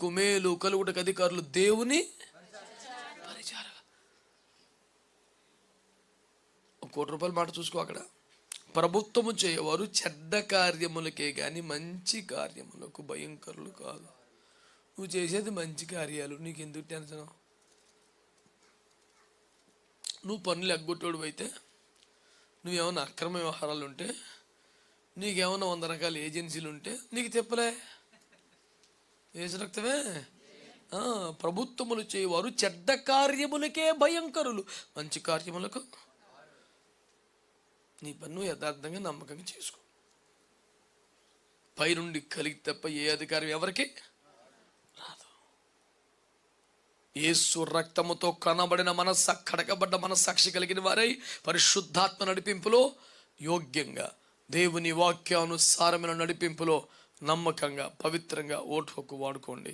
మీకు మేలు కలుగుటకు అధికారులు దేవుని పరిచారక. ₹1,00,00,000 మాట చూసుకో అక్కడ. ప్రభుత్వము చేయవారు చెడ్డ కార్యములకే గాని మంచి కార్యములకు భయంకరులు కాదు. నువ్వు చేసేది మంచి కార్యాలు, నీకెందుకు టెన్షన్? నువ్వు పనులు ఎగ్గొట్టోడు అయితే, నువ్వేమన్నా అక్రమ వ్యవహారాలు ఉంటే, నీకేమన్నా 100 రకాల ఏజెన్సీలు ఉంటే నీకు తెప్పలే. ఏసు రక్తమే. ప్రభుత్వములు చేయవారు చెడ్డ కార్యములకే భయంకరులు, మంచి కార్యములకు. నీ పన్ను యథార్థంగా నమ్మకంగా చేసుకో. పైనుండి కలిగి తప్ప ఏ అధికారం ఎవరికి రాదు. యేసు రక్తముతో కనబడిన మనస్సు, కడగబడ్డ మనస్సాక్షి కలిగిన వారై పరిశుద్ధాత్మ నడిపింపులో యోగ్యంగా, దేవుని వాక్యానుసారమైన నడిపింపులో నమ్మకంగా, పవిత్రంగా ఓటు హక్కు వాడుకోండి.